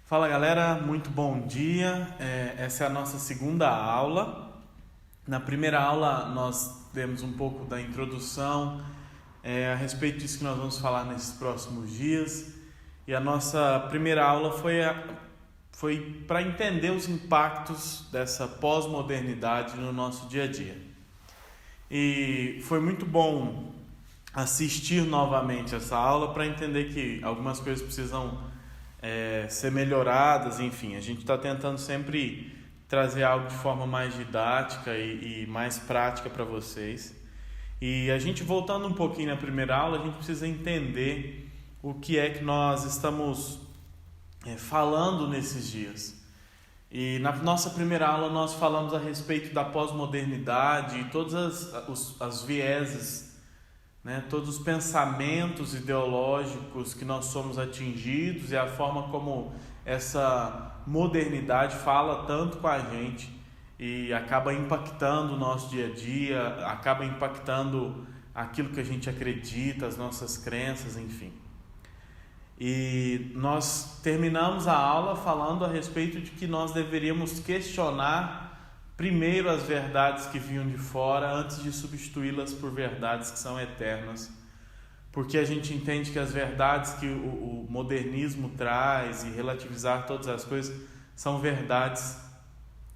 Fala galera, muito bom dia. Essa é a nossa segunda aula. Na primeira aula nós demos um pouco da introdução a respeito disso que nós vamos falar nesses próximos dias. E a nossa primeira aula foi para entender os impactos dessa pós-modernidade no nosso dia a dia. E foi muito bom assistir novamente essa aula para entender que algumas coisas precisam ser melhoradas, enfim, a gente está tentando sempre trazer algo de forma mais didática e mais prática para vocês. E a gente, voltando um pouquinho na primeira aula, a gente precisa entender o que é que nós estamos falando nesses dias. E na nossa primeira aula nós falamos a respeito da pós-modernidade e todas as vieses, todos os pensamentos ideológicos que nós somos atingidos e a forma como essa modernidade fala tanto com a gente e acaba impactando o nosso dia a dia, acaba impactando aquilo que a gente acredita, as nossas crenças, enfim. E nós terminamos a aula falando a respeito de que nós deveríamos questionar primeiro as verdades que vinham de fora antes de substituí-las por verdades que são eternas, porque a gente entende que as verdades que o modernismo traz e relativizar todas as coisas são verdades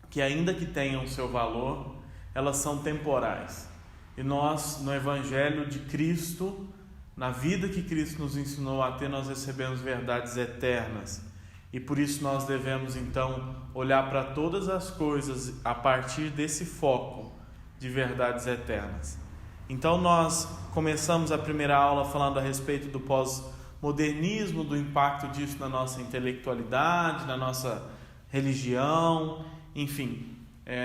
que, ainda que tenham seu valor, elas são temporais. E nós, no Evangelho de Cristo, na vida que Cristo nos ensinou a ter, nós recebemos verdades eternas. E por isso nós devemos então olhar para todas as coisas a partir desse foco de verdades eternas. Então nós começamos a primeira aula falando a respeito do pós-modernismo, do impacto disso na nossa intelectualidade, na nossa religião, enfim,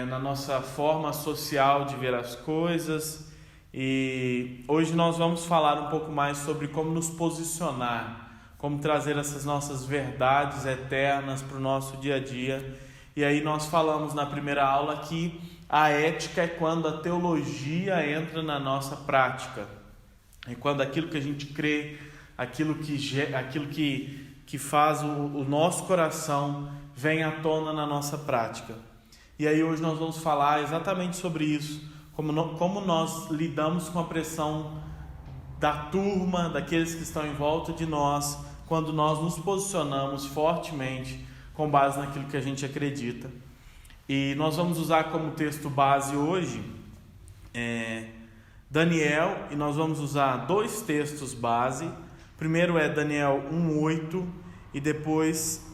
na nossa forma social de ver as coisas. E hoje nós vamos falar um pouco mais sobre como nos posicionar, como trazer essas nossas verdades eternas para o nosso dia a dia. E aí nós falamos na primeira aula que a ética é quando a teologia entra na nossa prática. É quando aquilo que a gente crê, aquilo que faz o nosso coração vem à tona na nossa prática. E aí hoje nós vamos falar exatamente sobre isso, como nós lidamos com a pressão da turma, daqueles que estão em volta de nós, quando nós nos posicionamos fortemente com base naquilo que a gente acredita. E nós vamos usar como texto base hoje Daniel, e nós vamos usar dois textos base. Primeiro é Daniel 1:8 e depois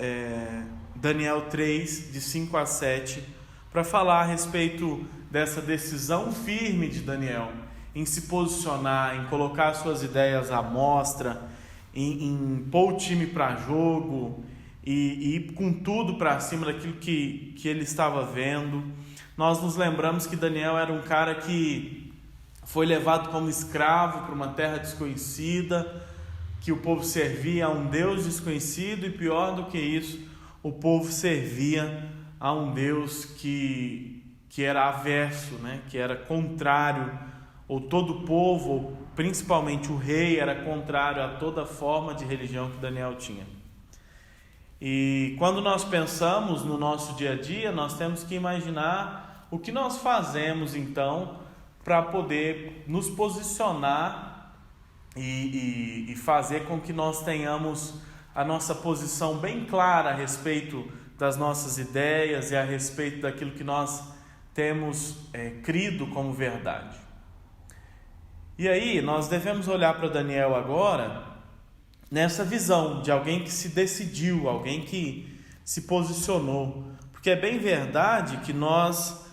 Daniel 3, de 5 a 7, para falar a respeito dessa decisão firme de Daniel em se posicionar, em colocar suas ideias à mostra, em pôr o time para jogo e ir com tudo para cima daquilo que ele estava vendo. Nós nos lembramos que Daniel era um cara que foi levado como escravo para uma terra desconhecida, que o povo servia a um Deus desconhecido, e pior do que isso, o povo servia a um Deus que era averso, que era contrário, ou todo o povo, ou principalmente o rei, era contrário a toda forma de religião que Daniel tinha. E quando nós pensamos no nosso dia a dia, nós temos que imaginar o que nós fazemos então para poder nos posicionar e fazer com que nós tenhamos a nossa posição bem clara a respeito das nossas ideias e a respeito daquilo que nós temos crido como verdade. E aí nós devemos olhar para Daniel agora nessa visão de alguém que se decidiu, alguém que se posicionou. Porque é bem verdade que nós,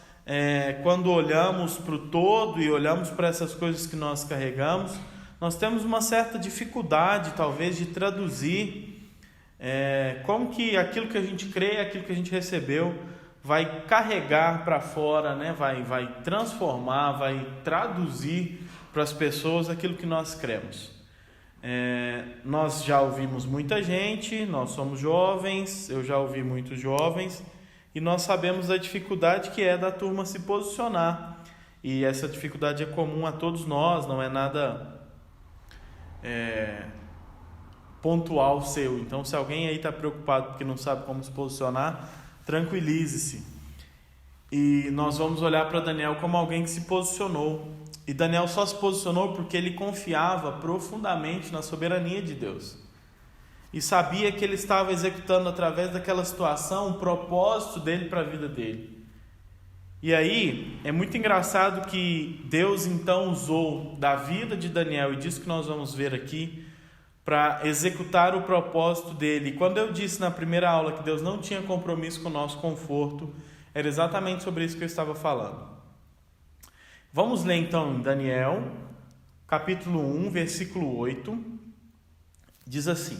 quando olhamos para o todo e olhamos para essas coisas que nós carregamos, nós temos uma certa dificuldade, talvez, de traduzir como que aquilo que a gente crê, aquilo que a gente recebeu, vai carregar para fora, vai transformar, vai traduzir para as pessoas aquilo que nós cremos. Nós já ouvimos muita gente, nós somos jovens, eu já ouvi muitos jovens, e nós sabemos da dificuldade que é da turma se posicionar, e essa dificuldade é comum a todos nós, não é nada pontual seu. Então, se alguém aí está preocupado porque não sabe como se posicionar, tranquilize-se. E nós vamos olhar para Daniel como alguém que se posicionou. E Daniel só se posicionou porque ele confiava profundamente na soberania de Deus. E sabia que ele estava executando através daquela situação o propósito dele para a vida dele. E aí, é muito engraçado que Deus então usou da vida de Daniel, e disso que nós vamos ver aqui, para executar o propósito dele. E quando eu disse na primeira aula que Deus não tinha compromisso com o nosso conforto, era exatamente sobre isso que eu estava falando. Vamos ler então em Daniel, capítulo 1, versículo 8, diz assim: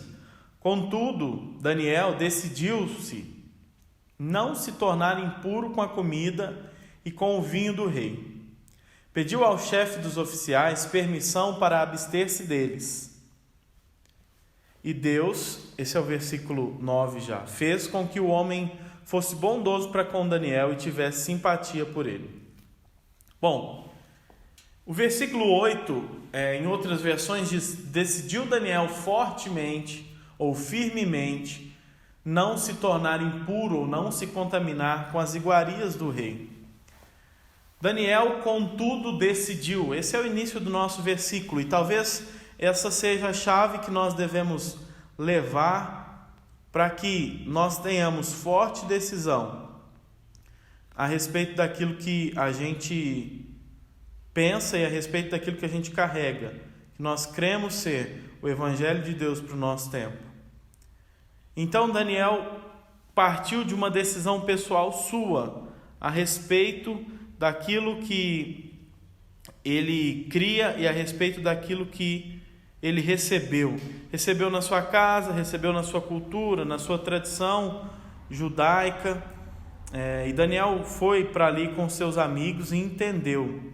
Contudo, Daniel decidiu-se não se tornar impuro com a comida e com o vinho do rei. Pediu ao chefe dos oficiais permissão para abster-se deles. E Deus, esse é o versículo 9 já, fez com que o homem fosse bondoso para com Daniel e tivesse simpatia por ele. Bom, o versículo 8, em outras versões, diz: decidiu Daniel fortemente ou firmemente não se tornar impuro ou não se contaminar com as iguarias do rei. Daniel, contudo, decidiu. Esse é o início do nosso versículo, e talvez essa seja a chave que nós devemos levar para que nós tenhamos forte decisão a respeito daquilo que a gente pensa e a respeito daquilo que a gente carrega, que nós cremos ser o Evangelho de Deus para o nosso tempo. Então Daniel partiu de uma decisão pessoal sua a respeito daquilo que ele cria e a respeito daquilo que ele recebeu na sua casa, recebeu na sua cultura, na sua tradição judaica. E Daniel foi para ali com seus amigos e entendeu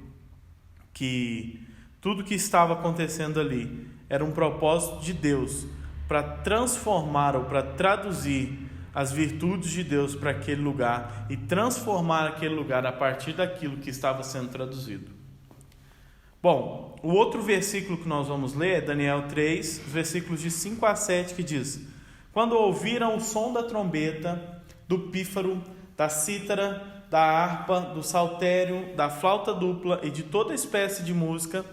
que tudo que estava acontecendo ali era um propósito de Deus para transformar ou para traduzir as virtudes de Deus para aquele lugar e transformar aquele lugar a partir daquilo que estava sendo traduzido. Bom, o outro versículo que nós vamos ler é Daniel 3, versículos de 5 a 7, que diz: Quando ouviram o som da trombeta, do pífaro, da cítara, da harpa, do saltério, da flauta dupla e de toda espécie de música,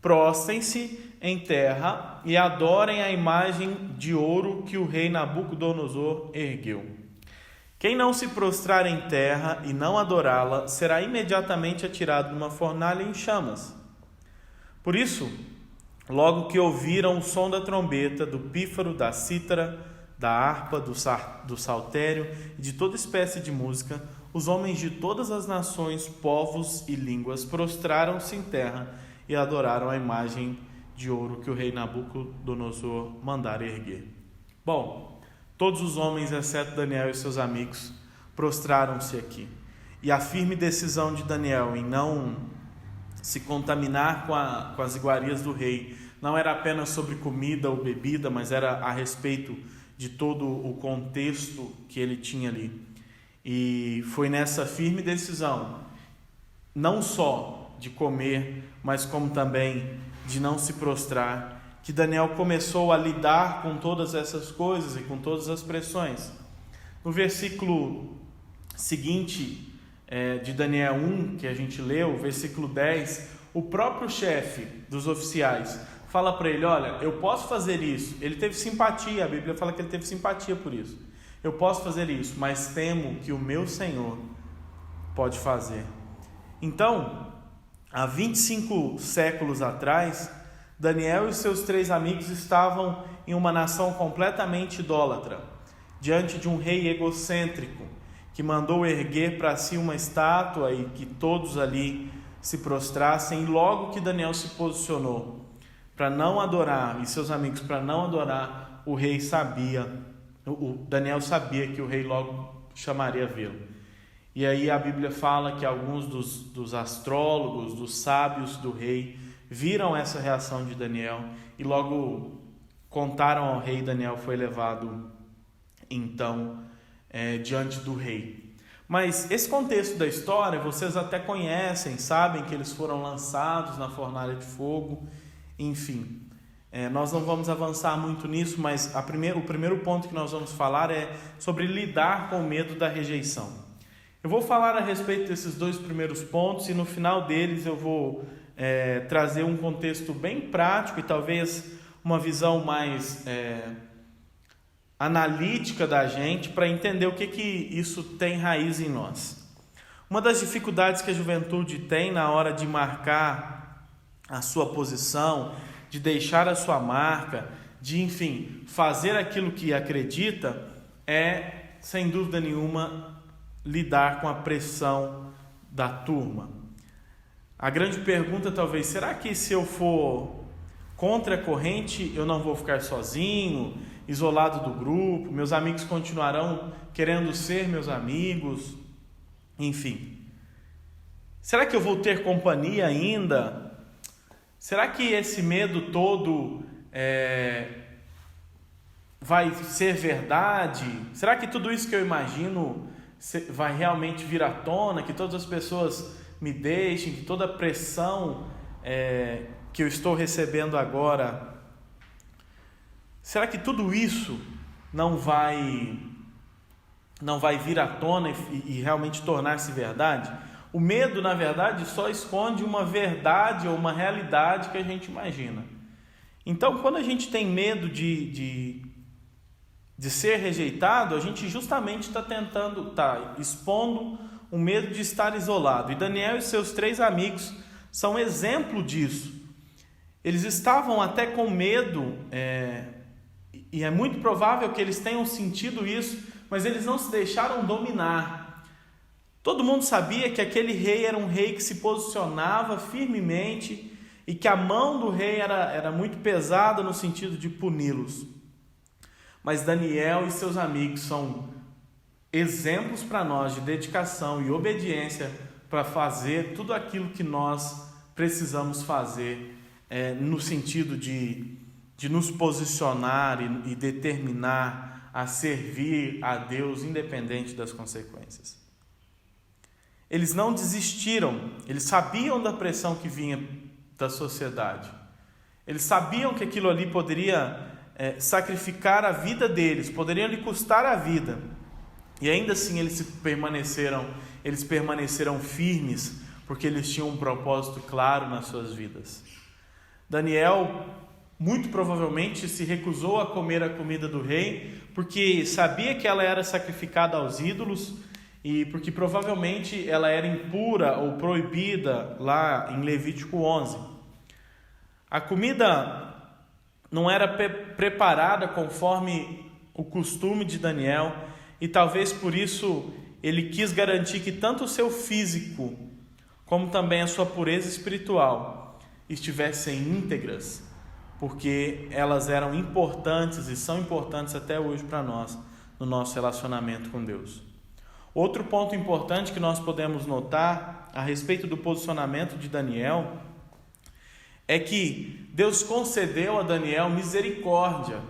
prostrem-se em terra e adorem a imagem de ouro que o rei Nabucodonosor ergueu. Quem não se prostrar em terra e não adorá-la, será imediatamente atirado numa fornalha em chamas. Por isso, logo que ouviram o som da trombeta, do pífaro, da cítara, da harpa, do saltério e de toda espécie de música, os homens de todas as nações, povos e línguas prostraram-se em terra e adoraram a imagem de ouro que o rei Nabucodonosor mandara erguer. Bom, todos os homens, exceto Daniel e seus amigos, prostraram-se aqui. E a firme decisão de Daniel em não se contaminar com as iguarias do rei não era apenas sobre comida ou bebida, mas era a respeito de todo o contexto que ele tinha ali. E foi nessa firme decisão, não só de comer, mas como também de não se prostrar, que Daniel começou a lidar com todas essas coisas e com todas as pressões. No versículo seguinte de Daniel 1, que a gente leu, versículo 10, o próprio chefe dos oficiais fala para ele: olha, eu posso fazer isso. Ele teve simpatia, a Bíblia fala que ele teve simpatia por isso. Eu posso fazer isso, mas temo que o meu Senhor pode fazer. Então, há 25 séculos atrás, Daniel e seus 3 amigos estavam em uma nação completamente idólatra, diante de um rei egocêntrico, que mandou erguer para si uma estátua e que todos ali se prostrassem. E logo que Daniel se posicionou para não adorar, e seus amigos para não adorar, o rei Daniel sabia que o rei logo chamaria a vê-lo. E aí a Bíblia fala que alguns dos astrólogos, dos sábios do rei, viram essa reação de Daniel e logo contaram ao rei. Daniel foi levado então diante do rei. Mas esse contexto da história vocês até conhecem, sabem que eles foram lançados na fornalha de fogo, enfim. Nós não vamos avançar muito nisso, mas o primeiro ponto que nós vamos falar é sobre lidar com o medo da rejeição. Eu vou falar a respeito desses 2 primeiros pontos e no final deles eu vou trazer um contexto bem prático e talvez uma visão mais analítica da gente para entender o que isso tem raiz em nós. Uma das dificuldades que a juventude tem na hora de marcar a sua posição, de deixar a sua marca, de, enfim, fazer aquilo que acredita, é, sem dúvida nenhuma, lidar com a pressão da turma. A grande pergunta talvez, será que se eu for contra a corrente, eu não vou ficar sozinho, isolado do grupo, meus amigos continuarão querendo ser meus amigos, enfim. Será que eu vou ter companhia ainda? Será que esse medo todo vai ser verdade? Será que tudo isso que eu imagino vai realmente vir à tona? Que todas as pessoas me deixem? Que toda a pressão que eu estou recebendo agora, será que tudo isso não vai vir à tona e realmente tornar-se verdade? O medo, na verdade, só esconde uma verdade ou uma realidade que a gente imagina. Então, quando a gente tem medo de ser rejeitado, a gente justamente está expondo o medo de estar isolado. E Daniel e seus 3 amigos são exemplo disso. Eles estavam até com medo, e é muito provável que eles tenham sentido isso, mas eles não se deixaram dominar. Todo mundo sabia que aquele rei era um rei que se posicionava firmemente e que a mão do rei era muito pesada no sentido de puni-los. Mas Daniel e seus amigos são exemplos para nós de dedicação e obediência para fazer tudo aquilo que nós precisamos fazer, no sentido de nos posicionar e determinar a servir a Deus independente das consequências. Eles não desistiram, eles sabiam da pressão que vinha da sociedade. Eles sabiam que aquilo ali poderia sacrificar a vida deles, poderia lhe custar a vida. E ainda assim eles permaneceram firmes, porque eles tinham um propósito claro nas suas vidas. Daniel, muito provavelmente, se recusou a comer a comida do rei, porque sabia que ela era sacrificada aos ídolos, e porque provavelmente ela era impura ou proibida lá em Levítico 11. A comida não era preparada conforme o costume de Daniel, e talvez por isso ele quis garantir que tanto o seu físico como também a sua pureza espiritual estivessem íntegras, porque elas eram importantes e são importantes até hoje para nós no nosso relacionamento com Deus. Outro ponto importante que nós podemos notar a respeito do posicionamento de Daniel é que Deus concedeu a Daniel misericórdia.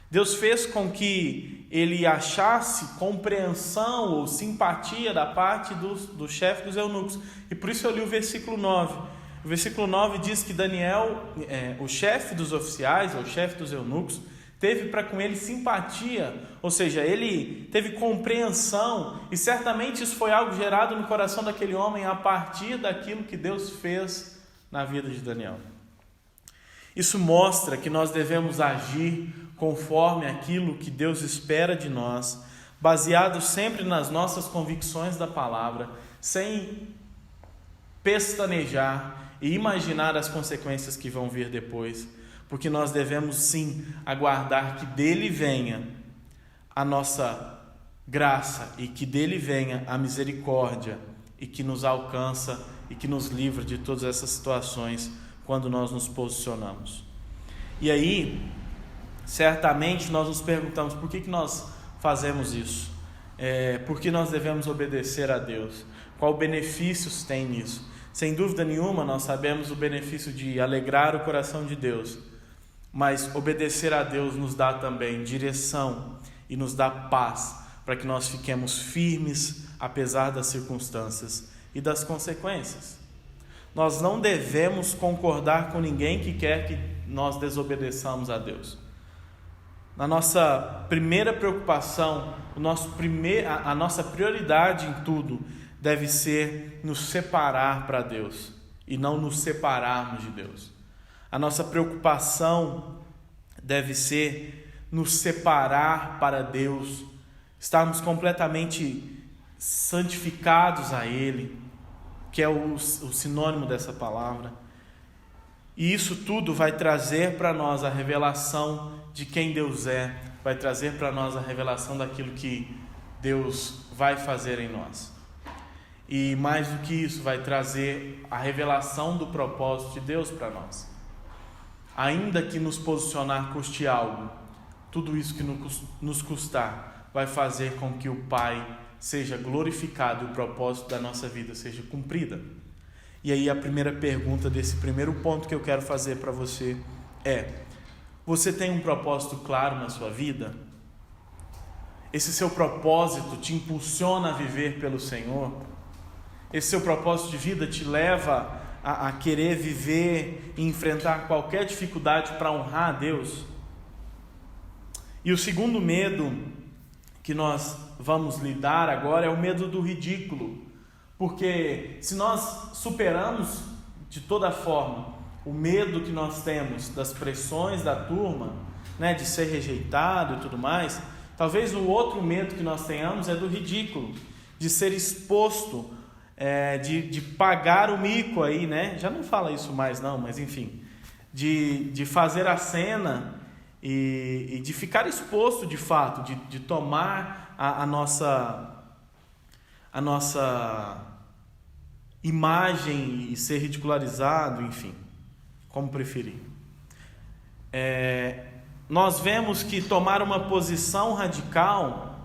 Deus fez com que ele achasse compreensão ou simpatia da parte do chefe dos eunucos. E por isso eu li o versículo 9. O versículo 9 diz que Daniel, o chefe dos oficiais, ou chefe dos eunucos, teve para com ele simpatia, ou seja, ele teve compreensão, e certamente isso foi algo gerado no coração daquele homem a partir daquilo que Deus fez na vida de Daniel. Isso mostra que nós devemos agir conforme aquilo que Deus espera de nós, baseado sempre nas nossas convicções da palavra, sem pestanejar e imaginar as consequências que vão vir depois, porque nós devemos sim aguardar que dele venha a nossa graça e que dele venha a misericórdia e que nos alcança e que nos livra de todas essas situações quando nós nos posicionamos. E aí, certamente nós nos perguntamos por que nós fazemos isso? Por que nós devemos obedecer a Deus? Qual benefícios tem nisso? Sem dúvida nenhuma, nós sabemos o benefício de alegrar o coração de Deus, mas obedecer a Deus nos dá também direção e nos dá paz para que nós fiquemos firmes apesar das circunstâncias e das consequências. Nós não devemos concordar com ninguém que quer que nós desobedeçamos a Deus. Na nossa primeira preocupação, a nossa prioridade em tudo deve ser nos separar para Deus e não nos separarmos de Deus. A nossa preocupação deve ser nos separar para Deus, estarmos completamente santificados a Ele, que é o sinônimo dessa palavra. E isso tudo vai trazer para nós a revelação de quem Deus é, vai trazer para nós a revelação daquilo que Deus vai fazer em nós. E mais do que isso, vai trazer a revelação do propósito de Deus para nós. Ainda que nos posicionar custe algo, tudo isso que nos custar vai fazer com que o Pai seja glorificado e o propósito da nossa vida seja cumprida. E aí a primeira pergunta desse primeiro ponto que eu quero fazer para você é: você tem um propósito claro na sua vida? Esse seu propósito te impulsiona a viver pelo Senhor? Esse seu propósito de vida te leva a querer viver e enfrentar qualquer dificuldade para honrar a Deus? E o segundo medo que nós vamos lidar agora é o medo do ridículo. Porque se nós superamos de toda forma o medo que nós temos das pressões da turma, de ser rejeitado e tudo mais, talvez o outro medo que nós tenhamos é do ridículo, de ser exposto, de pagar o mico aí, já não fala isso mais não, mas enfim, de fazer a cena e de ficar exposto de fato, de tomar a nossa imagem e ser ridicularizado, enfim, como preferir. Nós vemos que tomar uma posição radical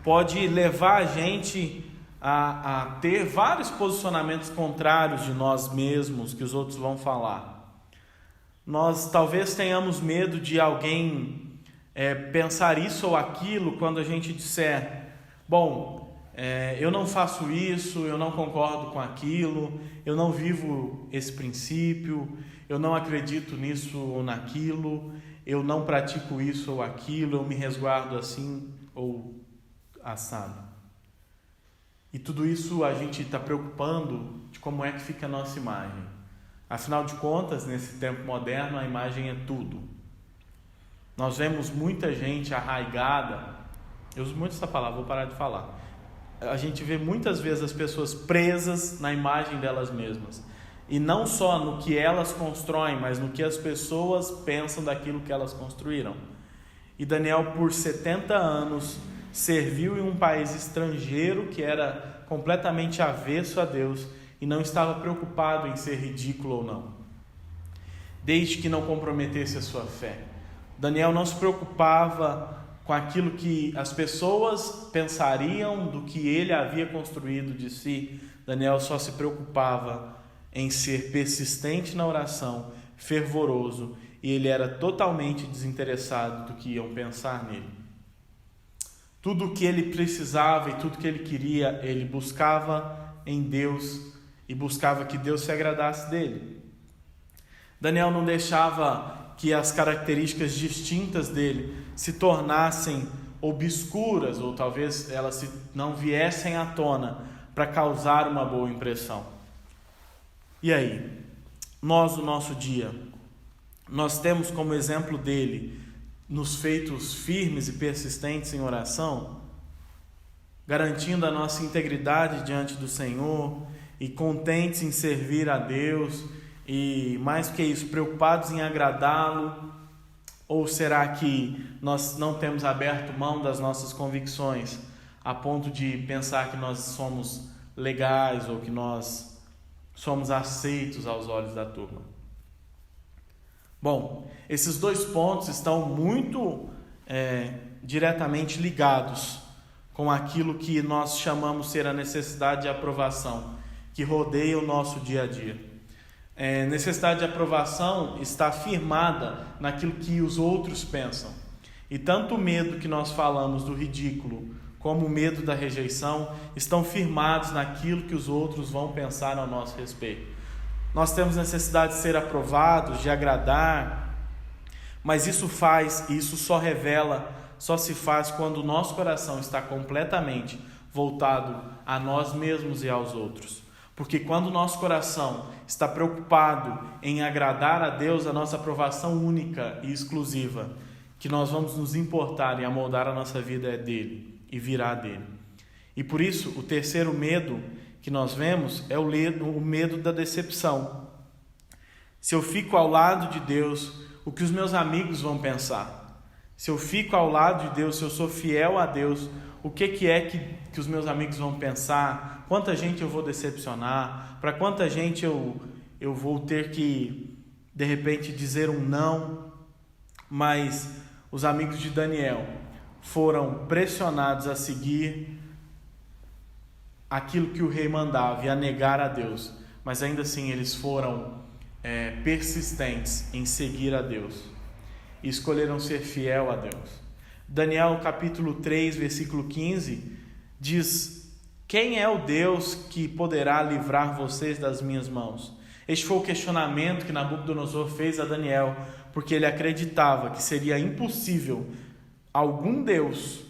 pode levar a gente a ter vários posicionamentos contrários de nós mesmos, que os outros vão falar. Nós talvez tenhamos medo de alguém pensar isso ou aquilo quando a gente disser: bom, eu não faço isso, eu não concordo com aquilo, eu não vivo esse princípio, eu não acredito nisso ou naquilo, eu não pratico isso ou aquilo, eu me resguardo assim ou assado. E tudo isso a gente está preocupando de como é que fica a nossa imagem. Afinal de contas, nesse tempo moderno, a imagem é tudo. Nós vemos muita gente arraigada, eu uso muito essa palavra, vou parar de falar. A gente vê muitas vezes as pessoas presas na imagem delas mesmas. E não só no que elas constroem, mas no que as pessoas pensam daquilo que elas construíram. E Daniel, por 70 anos, serviu em um país estrangeiro que era completamente avesso a Deus e não estava preocupado em ser ridículo ou não, desde que não comprometesse a sua fé. Daniel não se preocupava com aquilo que as pessoas pensariam do que ele havia construído de si. Daniel só se preocupava em ser persistente na oração, fervoroso, e ele era totalmente desinteressado do que iam pensar nele. Tudo o que ele precisava e tudo que ele queria, ele buscava em Deus e buscava que Deus se agradasse dele. Daniel não deixava que as características distintas dele se tornassem obscuras, ou talvez elas não viessem à tona para causar uma boa impressão. E aí, nós no nosso dia, nós temos como exemplo dele nos feitos firmes e persistentes em oração, garantindo a nossa integridade diante do Senhor e contentes em servir a Deus e, mais do que isso, preocupados em agradá-lo? Ou será que nós não temos aberto mão das nossas convicções a ponto de pensar que nós somos legais ou que nós somos aceitos aos olhos da turma? Bom, esses dois pontos estão muito diretamente ligados com aquilo que nós chamamos ser a necessidade de aprovação, que rodeia o nosso dia a dia. Necessidade de aprovação está firmada naquilo que os outros pensam. E tanto o medo que nós falamos do ridículo, como o medo da rejeição, estão firmados naquilo que os outros vão pensar ao nosso respeito. nós temos necessidade de ser aprovados, de agradar, mas isso só se faz quando o nosso coração está completamente voltado a nós mesmos e aos outros. Porque quando o nosso coração está preocupado em agradar a Deus, a nossa aprovação única e exclusiva, que nós vamos nos importar e amoldar a nossa vida é dele e virá dele. E por isso, o terceiro medo que nós vemos é o medo da decepção. Se eu fico ao lado de Deus, o que os meus amigos vão pensar? Se eu fico ao lado de Deus, se eu sou fiel a Deus, o que é que os meus amigos vão pensar? Quanta gente eu vou decepcionar? Para quanta gente eu vou ter que, de repente, dizer um não? Mas os amigos de Daniel foram pressionados a seguir aquilo que o rei mandava e a negar a Deus. Mas ainda assim eles foram persistentes em seguir a Deus e escolheram ser fiel a Deus. Daniel capítulo 3, versículo 15 diz: quem é o Deus que poderá livrar vocês das minhas mãos? Este foi o questionamento que Nabucodonosor fez a Daniel, porque ele acreditava que seria impossível algum Deus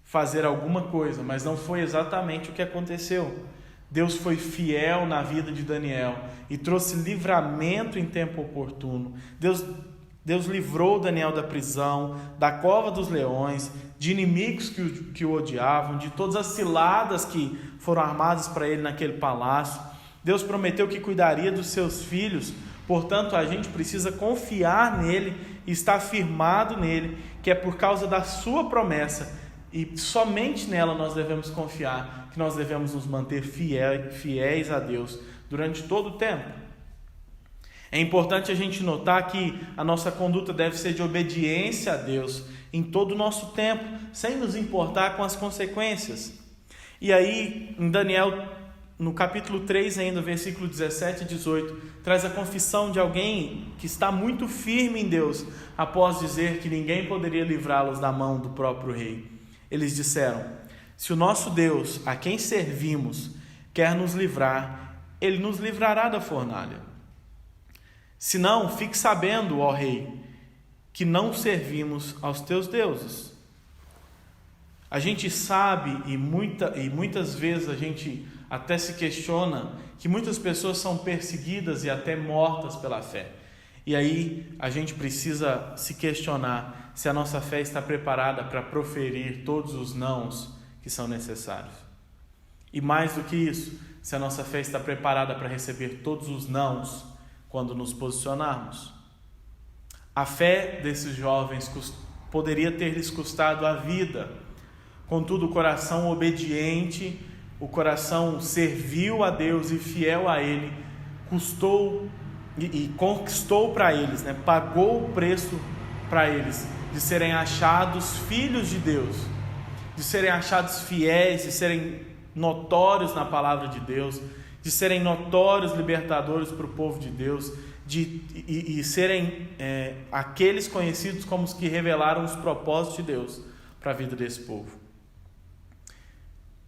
fazer alguma coisa, mas não foi exatamente o que aconteceu. Deus foi fiel na vida de Daniel e trouxe livramento em tempo oportuno. Deus livrou Daniel da prisão, da cova dos leões, de inimigos que o odiavam, de todas as ciladas que foram armadas para ele naquele palácio. Deus prometeu que cuidaria dos seus filhos, portanto a gente precisa confiar nele e estar firmado nele, que é por causa da sua promessa e somente nela nós devemos confiar, que nós devemos nos manter fiéis a Deus durante todo o tempo. É importante a gente notar que a nossa conduta deve ser de obediência a Deus em todo o nosso tempo, sem nos importar com as consequências. E aí, em Daniel, no capítulo 3 ainda, versículo 17 e 18, traz a confissão de alguém que está muito firme em Deus, após dizer que ninguém poderia livrá-los da mão do próprio rei. Eles disseram: se o nosso Deus, a quem servimos, quer nos livrar, ele nos livrará da fornalha. Se não, fique sabendo, ó rei, que não servimos aos teus deuses. A gente sabe e muitas vezes a gente até se questiona que muitas pessoas são perseguidas e até mortas pela fé. E aí a gente precisa se questionar se a nossa fé está preparada para proferir todos os nãos que são necessários. E mais do que isso, se a nossa fé está preparada para receber todos os nãos quando nos posicionarmos. A fé desses jovens poderia ter lhes custado a vida. Contudo, o coração obediente, o coração servil a Deus e fiel a Ele, custou e conquistou para eles, pagou o preço para eles de serem achados filhos de Deus, de serem achados fiéis, de serem notórios na palavra de Deus, de serem notórios libertadores para o povo de Deus, e serem aqueles conhecidos como os que revelaram os propósitos de Deus para a vida desse povo.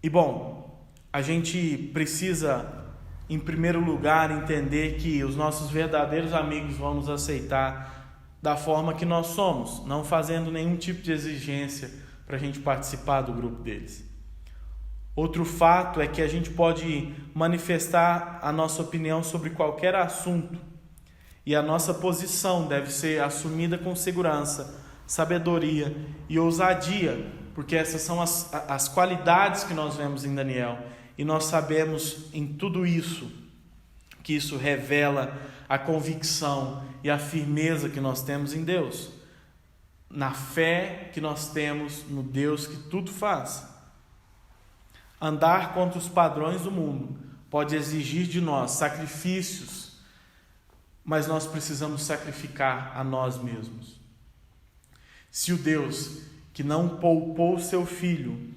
E bom, a gente precisa, em primeiro lugar, entender que os nossos verdadeiros amigos vão nos aceitar da forma que nós somos, não fazendo nenhum tipo de exigência para a gente participar do grupo deles. Outro fato é que a gente pode manifestar a nossa opinião sobre qualquer assunto e a nossa posição deve ser assumida com segurança, sabedoria e ousadia, porque essas são as qualidades que nós vemos em Daniel e nós sabemos em tudo isso que isso revela a convicção e a firmeza que nós temos em Deus, na fé que nós temos no Deus que tudo faz. Andar contra os padrões do mundo pode exigir de nós sacrifícios, mas nós precisamos sacrificar a nós mesmos. Se o Deus que não poupou seu Filho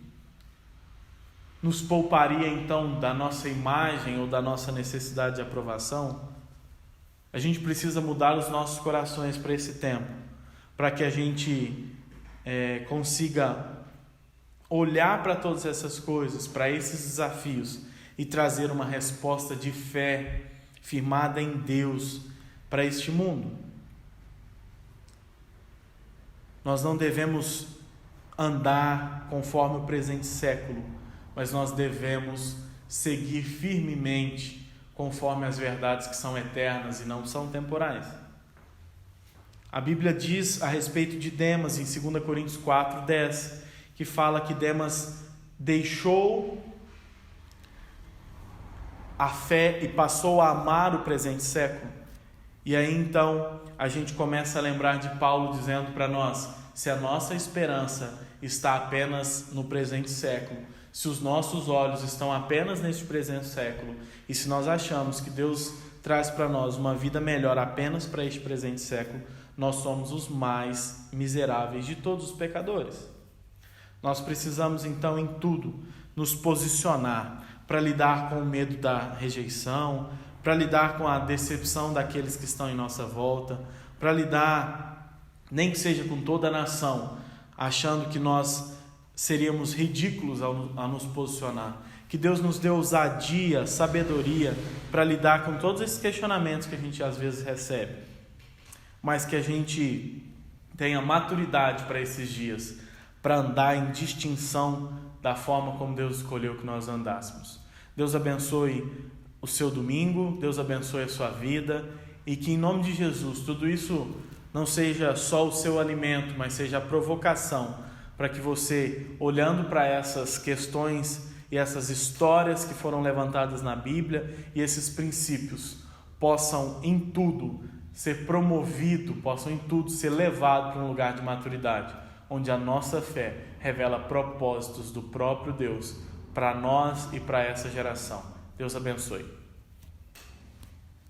nos pouparia então da nossa imagem ou da nossa necessidade de aprovação, a gente precisa mudar os nossos corações para esse tempo, para que a gente consiga olhar para todas essas coisas, para esses desafios e trazer uma resposta de fé firmada em Deus para este mundo. Nós não devemos andar conforme o presente século, mas nós devemos seguir firmemente conforme as verdades que são eternas e não são temporais. A Bíblia diz a respeito de Demas, em 2 Coríntios 4:10, que fala que Demas deixou a fé e passou a amar o presente século. E aí então a gente começa a lembrar de Paulo dizendo para nós: se a nossa esperança está apenas no presente século, se os nossos olhos estão apenas neste presente século, e se nós achamos que Deus traz para nós uma vida melhor apenas para este presente século, nós somos os mais miseráveis de todos os pecadores. Nós precisamos então em tudo nos posicionar para lidar com o medo da rejeição, para lidar com a decepção daqueles que estão em nossa volta, para lidar, nem que seja com toda a nação, achando que nós seríamos ridículos a nos posicionar. Que Deus nos dê ousadia, sabedoria para lidar com todos esses questionamentos que a gente às vezes recebe, mas que a gente tenha maturidade para esses dias, para andar em distinção da forma como Deus escolheu que nós andássemos. Deus abençoe o seu domingo, Deus abençoe a sua vida, e que em nome de Jesus tudo isso não seja só o seu alimento, mas seja a provocação para que você, olhando para essas questões e essas histórias que foram levantadas na Bíblia e esses princípios, possam em tudo ser promovido, possam em tudo ser levado para um lugar de maturidade, onde a nossa fé revela propósitos do próprio Deus para nós e para essa geração. Deus abençoe.